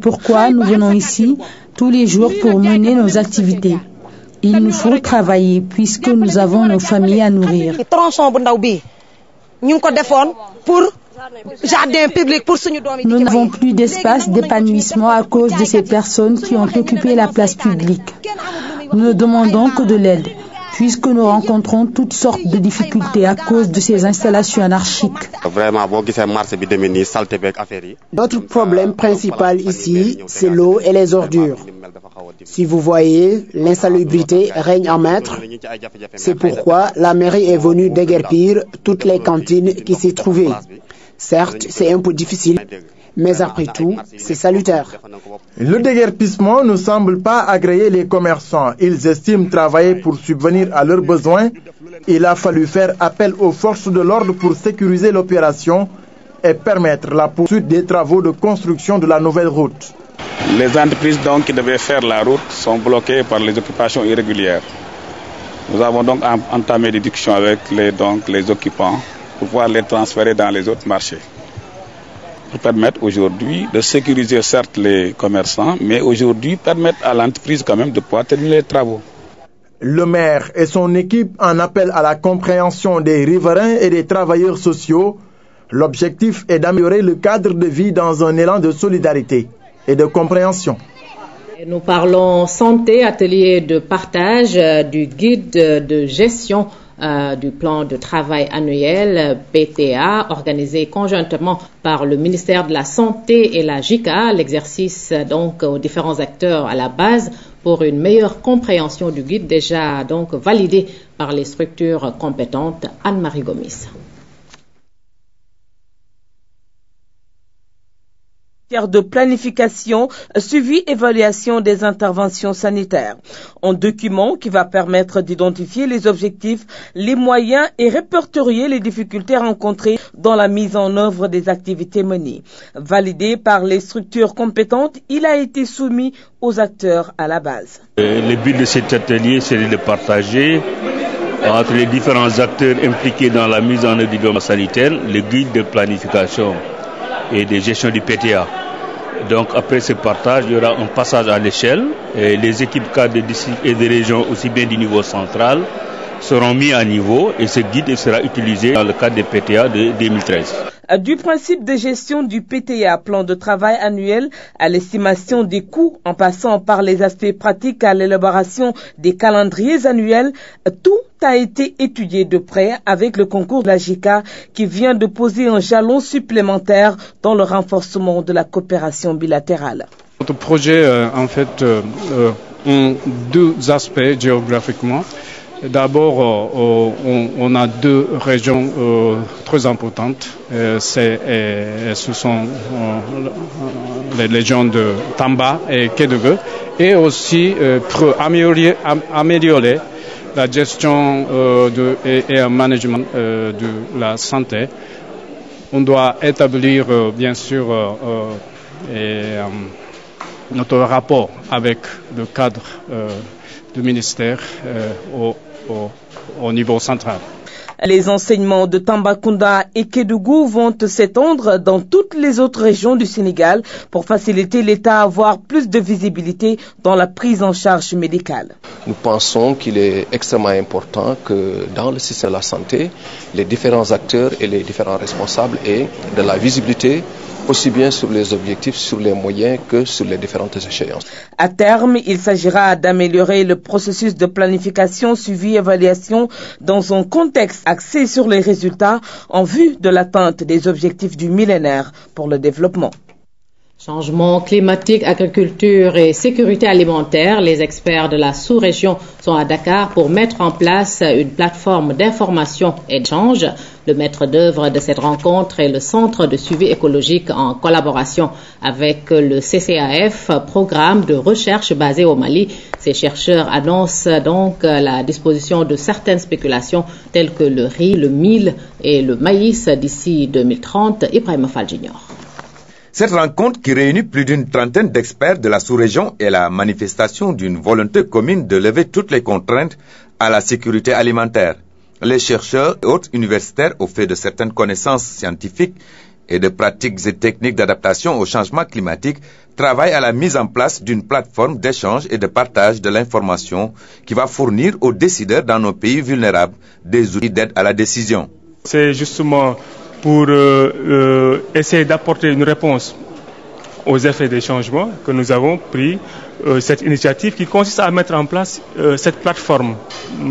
Pourquoi nous venons ici tous les jours pour mener nos activités. Il nous faut travailler puisque nous avons nos familles à nourrir. Nous n'avons plus d'espace d'épanouissement à cause de ces personnes qui ont occupé la place publique. Nous ne demandons que de l'aide, puisque nous rencontrons toutes sortes de difficultés à cause de ces installations anarchiques. Notre problème principal ici, c'est l'eau et les ordures. Si vous voyez, l'insalubrité règne en maître. C'est pourquoi la mairie est venue déguerpir toutes les cantines qui s'y trouvaient. Certes, c'est un peu difficile, mais après tout, c'est salutaire. Le déguerpissement ne semble pas agréer les commerçants. Ils estiment travailler pour subvenir à leurs besoins. Il a fallu faire appel aux forces de l'ordre pour sécuriser l'opération et permettre la poursuite des travaux de construction de la nouvelle route. Les entreprises donc qui devaient faire la route sont bloquées par les occupations irrégulières. Nous avons donc entamé des discussions avec les occupants pour pouvoir les transférer dans les autres marchés. Pour permettre aujourd'hui de sécuriser certes les commerçants, mais aujourd'hui permettre à l'entreprise quand même de pouvoir terminer les travaux. Le maire et son équipe en appellent à la compréhension des riverains et des travailleurs sociaux. L'objectif est d'améliorer le cadre de vie dans un élan de solidarité et de compréhension. Nous parlons santé, atelier de partage du guide de gestion du plan de travail annuel PTA organisé conjointement par le ministère de la Santé et la JICA, l'exercice donc aux différents acteurs à la base pour une meilleure compréhension du guide déjà donc validé par les structures compétentes. Anne-Marie Gomis. De planification, suivi, évaluation des interventions sanitaires. Un document qui va permettre d'identifier les objectifs, les moyens et répertorier les difficultés rencontrées dans la mise en œuvre des activités menées. Validé par les structures compétentes, il a été soumis aux acteurs à la base. Le but de cet atelier, c'est de partager entre les différents acteurs impliqués dans la mise en œuvre du domaine sanitaire, le guide de planification et de gestion du PTA. Donc après ce partage, il y aura un passage à l'échelle et les équipes cadres de districts et de régions, aussi bien du niveau central, seront mis à niveau et ce guide sera utilisé dans le cadre des PTA de 2013. Du principe de gestion du PTA, plan de travail annuel, à l'estimation des coûts, en passant par les aspects pratiques à l'élaboration des calendriers annuels, tout a été étudié de près avec le concours de la JICA qui vient de poser un jalon supplémentaire dans le renforcement de la coopération bilatérale. Notre projet, ont deux aspects géographiquement. D'abord, on a deux régions très importantes. Ce sont les régions de Tamba et Kédougou. Et aussi, pour améliorer la gestion et le management de la santé, on doit établir, bien sûr, notre rapport avec le cadre du ministère au niveau central. Les enseignements de Tambacounda et Kédougou vont s'étendre dans toutes les autres régions du Sénégal pour faciliter l'État à avoir plus de visibilité dans la prise en charge médicale. Nous pensons qu'il est extrêmement important que dans le système de la santé, les différents acteurs et les différents responsables aient de la visibilité aussi bien sur les objectifs, sur les moyens que sur les différentes échéances. À terme, il s'agira d'améliorer le processus de planification, suivi, évaluation dans un contexte axé sur les résultats en vue de l'atteinte des objectifs du millénaire pour le développement. Changement climatique, agriculture et sécurité alimentaire, les experts de la sous-région sont à Dakar pour mettre en place une plateforme d'information et d'échange. Le maître d'œuvre de cette rencontre est le Centre de suivi écologique en collaboration avec le CCAF, programme de recherche basé au Mali. Ces chercheurs annoncent donc la disposition de certaines spéculations telles que le riz, le mil et le maïs d'ici 2030. Ibrahim Fall Junior. Cette rencontre qui réunit plus d'une trentaine d'experts de la sous-région est la manifestation d'une volonté commune de lever toutes les contraintes à la sécurité alimentaire. Les chercheurs et autres universitaires, au fait de certaines connaissances scientifiques et de pratiques et techniques d'adaptation au changement climatique travaille à la mise en place d'une plateforme d'échange et de partage de l'information qui va fournir aux décideurs dans nos pays vulnérables des outils d'aide à la décision. C'est justement pour essayer d'apporter une réponse aux effets des changements que nous avons pris cette initiative qui consiste à mettre en place cette plateforme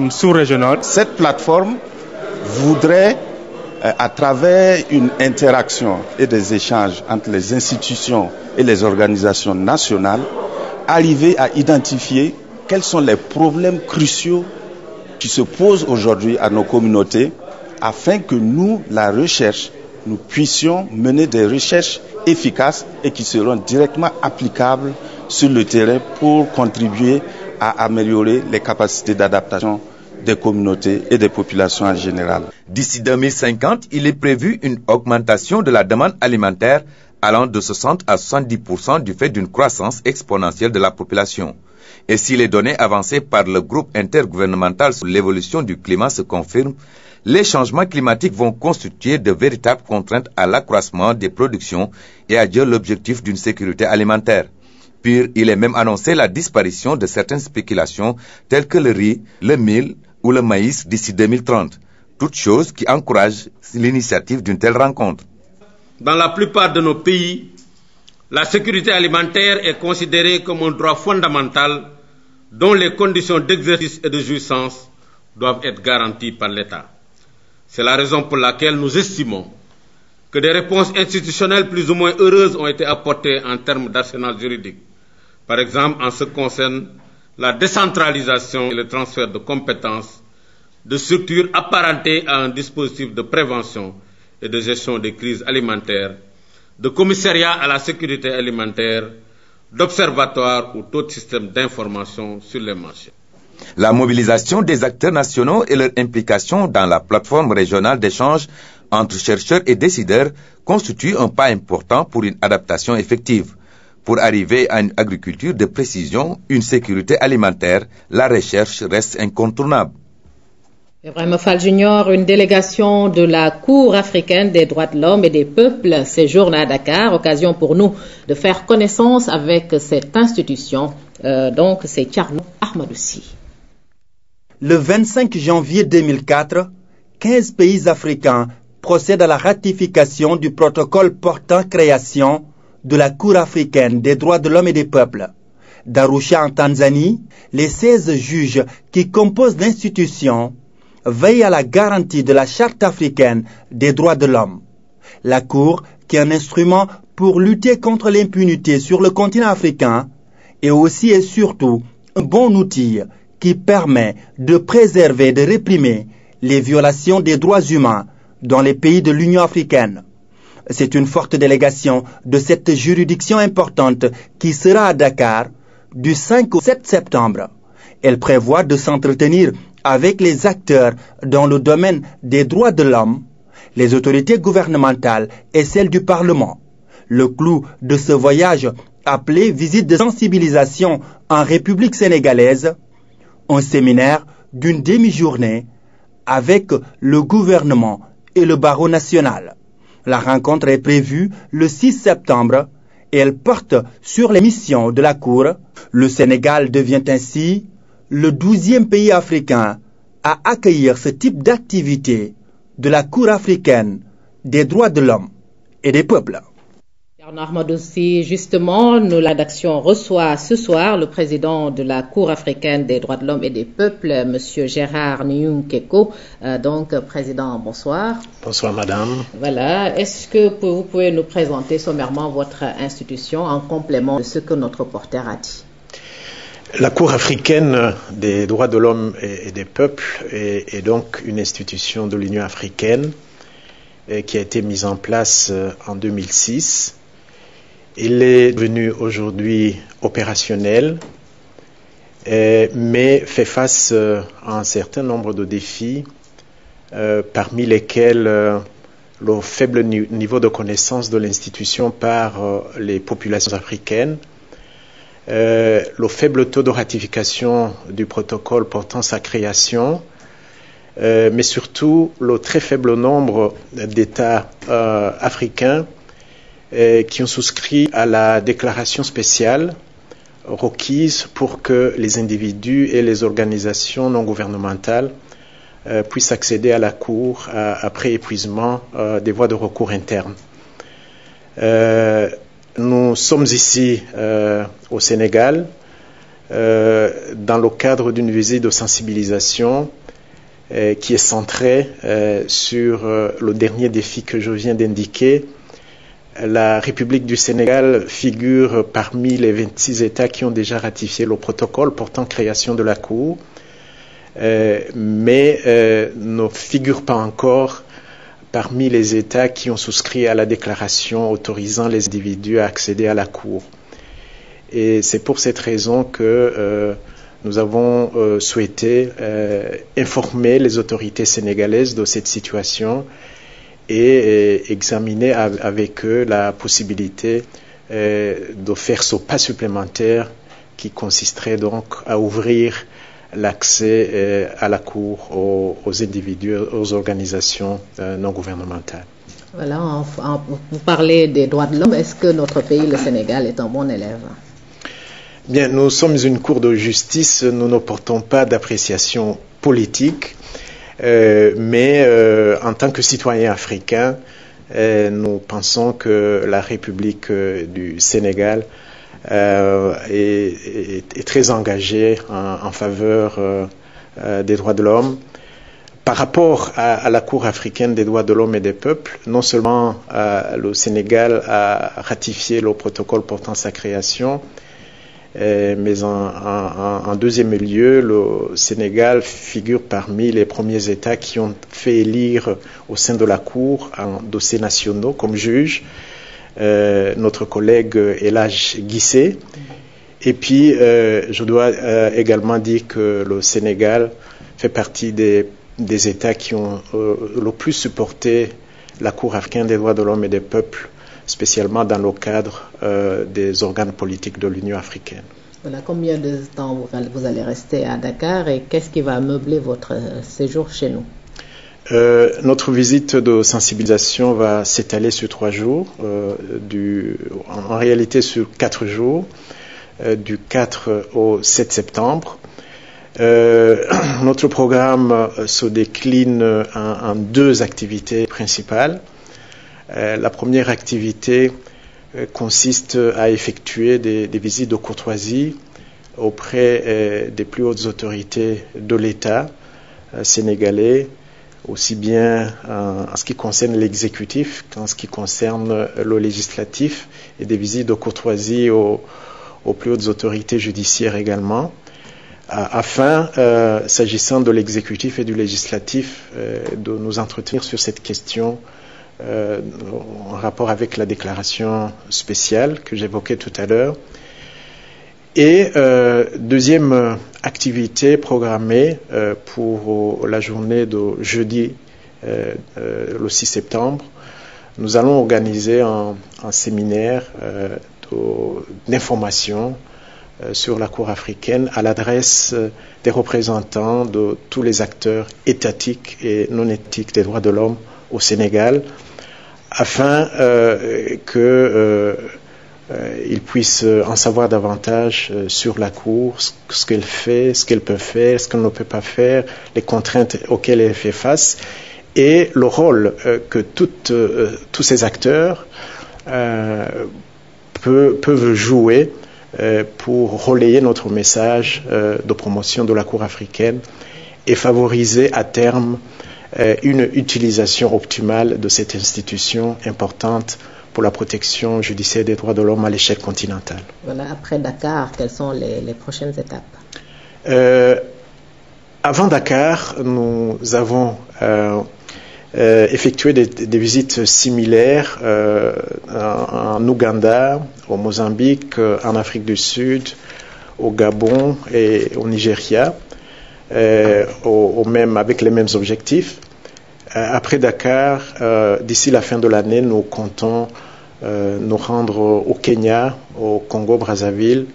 sous-régionale. Cette plateforme voudrait, à travers une interaction et des échanges entre les institutions et les organisations nationales, arriver à identifier quels sont les problèmes cruciaux qui se posent aujourd'hui à nos communautés afin que nous, la recherche, nous puissions mener des recherches efficaces et qui seront directement applicables sur le terrain pour contribuer à améliorer les capacités d'adaptation des communautés et des populations en général. D'ici 2050, il est prévu une augmentation de la demande alimentaire allant de 60 à 70% du fait d'une croissance exponentielle de la population. Et si les données avancées par le groupe intergouvernemental sur l'évolution du climat se confirment, les changements climatiques vont constituer de véritables contraintes à l'accroissement des productions et à l'objectif d'une sécurité alimentaire. Puis, il est même annoncé la disparition de certaines spéculations telles que le riz, le mil ou le maïs d'ici 2030, toutes choses qui encouragent l'initiative d'une telle rencontre. Dans la plupart de nos pays, la sécurité alimentaire est considérée comme un droit fondamental dont les conditions d'exercice et de jouissance doivent être garanties par l'État. C'est la raison pour laquelle nous estimons que des réponses institutionnelles plus ou moins heureuses ont été apportées en termes d'arsenal juridique. Par exemple, en ce qui concerne la décentralisation et le transfert de compétences de structures apparentées à un dispositif de prévention et de gestion des crises alimentaires, de commissariat à la sécurité alimentaire, d'observatoire ou d'autres systèmes d'information sur les marchés. La mobilisation des acteurs nationaux et leur implication dans la plateforme régionale d'échange entre chercheurs et décideurs constitue un pas important pour une adaptation effective. Pour arriver à une agriculture de précision, une sécurité alimentaire, la recherche reste incontournable. Ibrahima Fall Junior, une délégation de la Cour africaine des droits de l'homme et des peuples séjourne à Dakar, occasion pour nous de faire connaissance avec cette institution. Donc c'est Thierno Ahmadoussi. Le 25 janvier 2004, 15 pays africains procèdent à la ratification du protocole portant création de la Cour africaine des droits de l'homme et des peuples. D'Arusha en Tanzanie, les 16 juges qui composent l'institution veillent à la garantie de la Charte africaine des droits de l'homme. La Cour, qui est un instrument pour lutter contre l'impunité sur le continent africain, est aussi et surtout un bon outil qui permet de préserver et de réprimer les violations des droits humains dans les pays de l'Union africaine. C'est une forte délégation de cette juridiction importante qui sera à Dakar du 5 au 7 septembre. Elle prévoit de s'entretenir avec les acteurs dans le domaine des droits de l'homme, les autorités gouvernementales et celles du Parlement. Le clou de ce voyage, appelé visite de sensibilisation en République sénégalaise, un séminaire d'une demi-journée avec le gouvernement et le barreau national. La rencontre est prévue le 6 septembre et elle porte sur les missions de la Cour. Le Sénégal devient ainsi le 12e pays africain à accueillir ce type d'activité de la Cour africaine des droits de l'homme et des peuples. Ahmadoussi, justement, nous, la rédaction reçoit ce soir le président de la Cour africaine des droits de l'homme et des peuples, M. Gérard Nyunkeko. Donc, président, bonsoir. Bonsoir, madame. Voilà. Est-ce que vous pouvez nous présenter sommairement votre institution en complément de ce que notre reporter a dit? La Cour africaine des droits de l'homme et des peuples est donc une institution de l'Union africaine qui a été mise en place en 2006. Il est devenu aujourd'hui opérationnel, mais fait face à un certain nombre de défis, parmi lesquels le faible niveau de connaissance de l'institution par les populations africaines, le faible taux de ratification du protocole portant sa création, mais surtout le très faible nombre d'États africains qui ont souscrit à la déclaration spéciale requise pour que les individus et les organisations non gouvernementales puissent accéder à la Cour après épuisement des voies de recours internes. Nous sommes ici au Sénégal dans le cadre d'une visite de sensibilisation qui est centrée sur le dernier défi que je viens d'indiquer. La République du Sénégal figure parmi les 26 États qui ont déjà ratifié le protocole portant création de la Cour, mais ne figure pas encore parmi les États qui ont souscrit à la déclaration autorisant les individus à accéder à la Cour. Et c'est pour cette raison que nous avons souhaité informer les autorités sénégalaises de cette situation et examiner avec eux la possibilité de faire ce pas supplémentaire qui consisterait donc à ouvrir l'accès à la Cour aux individus, aux organisations non gouvernementales. Voilà, vous parlez des droits de l'homme. Est-ce que notre pays, le Sénégal, est un bon élève? Bien, nous sommes une cour de justice, nous ne portons pas d'appréciation politique, mais en tant que citoyens africains, nous pensons que la République du Sénégal est très engagée en faveur des droits de l'homme. Par rapport à la Cour africaine des droits de l'homme et des peuples, non seulement le Sénégal a ratifié le protocole portant sa création, mais en deuxième lieu, le Sénégal figure parmi les premiers États qui ont fait élire au sein de la Cour en dossiers nationaux comme juge notre collègue Elhadj Guissé. Et puis, je dois également dire que le Sénégal fait partie des États qui ont le plus supporté la Cour africaine des droits de l'homme et des peuples, spécialement dans le cadre des organes politiques de l'Union africaine. Voilà, combien de temps vous allez rester à Dakar et qu'est-ce qui va meubler votre séjour chez nous? Notre visite de sensibilisation va s'étaler sur 3 jours, en réalité sur 4 jours, du 4 au 7 septembre. Notre programme se décline en 2 activités principales. La première activité consiste à effectuer des visites de courtoisie auprès des plus hautes autorités de l'État sénégalais, aussi bien en ce qui concerne l'exécutif qu'en ce qui concerne le législatif, et des visites de courtoisie aux plus hautes autorités judiciaires également, afin, s'agissant de l'exécutif et du législatif, de nous entretenir sur cette question en rapport avec la déclaration spéciale que j'évoquais tout à l'heure. Et deuxième activité programmée pour la journée de jeudi, le 6 septembre, nous allons organiser un séminaire d'information sur la Cour africaine à l'adresse des représentants de tous les acteurs étatiques et non étatiques des droits de l'homme au Sénégal, afin qu'ils puissent en savoir davantage sur la Cour, ce qu'elle fait, ce qu'elle peut faire, ce qu'elle ne peut pas faire, les contraintes auxquelles elle fait face, et le rôle que tous ces acteurs peuvent jouer pour relayer notre message de promotion de la Cour africaine et favoriser à terme une utilisation optimale de cette institution importante pour la protection judiciaire des droits de l'homme à l'échelle continentale. Voilà, après Dakar, quelles sont les prochaines étapes? Avant Dakar, nous avons effectué des visites similaires en Ouganda, au Mozambique, en Afrique du Sud, au Gabon et au Nigeria, avec les mêmes objectifs. Après Dakar, d'ici la fin de l'année, nous comptons nous rendre au Kenya, au Congo-Brazzaville,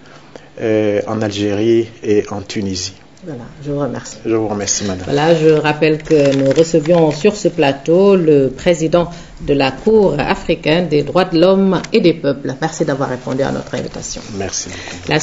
en Algérie et en Tunisie. Voilà, je vous remercie. Je vous remercie, madame. Voilà, je rappelle que nous recevions sur ce plateau le président de la Cour africaine des droits de l'homme et des peuples. Merci d'avoir répondu à notre invitation. Merci beaucoup.